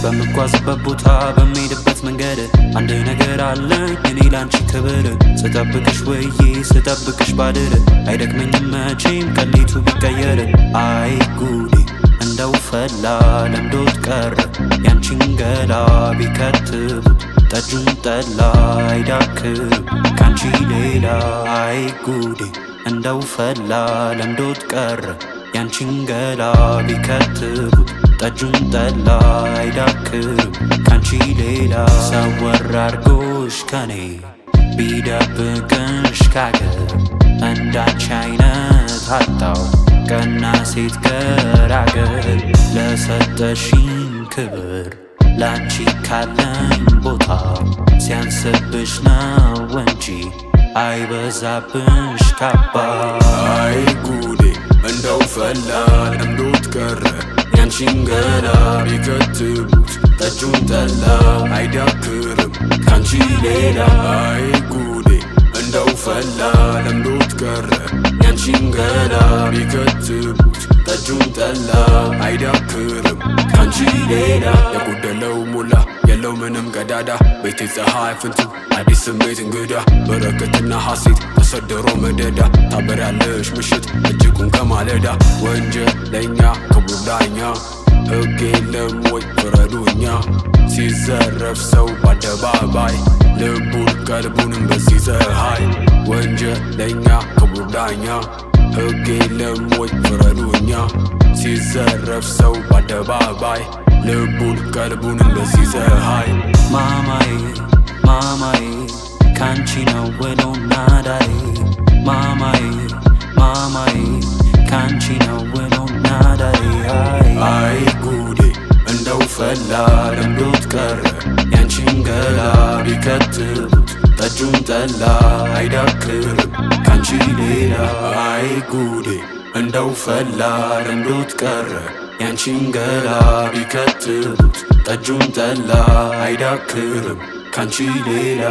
በምጓዝበት ቦታ በምሄድበት መንገድ አንድ ነገር አለኝ እኔ ላንቺ ክብር ስጠብቅሽ ውዬ ስጠብቅሽ ባድር አይደክመኝም መቼም ቀሌቱ ቢቀየር አይ ጉዴ እንደው ፈላ ለምዶት ቀረ ያንቺን ገላ ቢከትቡት ጠጁን ጠላ አይዳክም ካንቺ ሌላ አይ ጉዴ እንደው ፈላ ለምዶት ቀረ ያንቺን ገላ ቢከትቡት ጠጁን ጠላ አይዳክም ካንቺ ሌላ ሰወር አርጎሽ ከኔ ቢደብቅሽ ካገር እንዳንቺ አይነት አጣው ቀና ሴት ገራገር ለሰጠሽኝ ክብር ላንቺ ካለኝ ቦታ ሲያንስብሽ ነው እንጂ አይበዛብሽ ካባ አይ ጉዴ እንደው ፈላ ለምዶት ቀረ ያንቺን ገላ ቢከትቡት ጠጁን ጠላ አይዳክርም ካንቺ ሌላ አይ ጉዴ እንደው ፈላ ለምዶት ቀረ ያንቺን ገላ ቢከትቡት ጠጁን ጠላ አይዳክርም ካንቺ ሌላ የጎደለው ሞላ የለው ምንም ቀዳዳ ቤቴ ፀሐይ ፍንትው አዲስ ስሜት እንግዳ በረከትና ሐሴት ተሰድሮ መደዳ ታበሪያለሽ ምሽት እጅጉን ከማለዳ ወንጀለኛ ክቡር ዳኛ ሕግ የለም ወይ ፍረዱኛ ሲዘረፍ ሰው በአደባባይ ልቡን ቀልቡንም በዚህ ፀሐይ ወንጀለኛ ክቡር ዳኛ ሕግ የለም ወይ ፍረዱኛ ሲዘረፍ ሰው በአደባባይ ልቡን ቀልቡንም በዚህ ፀሐይ ማማዬ ማማዬ ካንቺ ነው ውሎ ናዳዬ ማማዬ ማማዬ ካንቺ ነው ውሎ ናዳዬ አይ ጉዴ እንደው ፈላ ለምዶት ቀረ ያንቺን ገላ ቢከትቡት ጠጁን ጠላ አይዳክርም ካንቺ ሌላ አይ ጉዴ እንደው ፈላ ለምዶት ቀረ ያንቺን ገላ ቢከትቡት ጠጁን ጠላ አይዳክርም ካንቺ ሌላ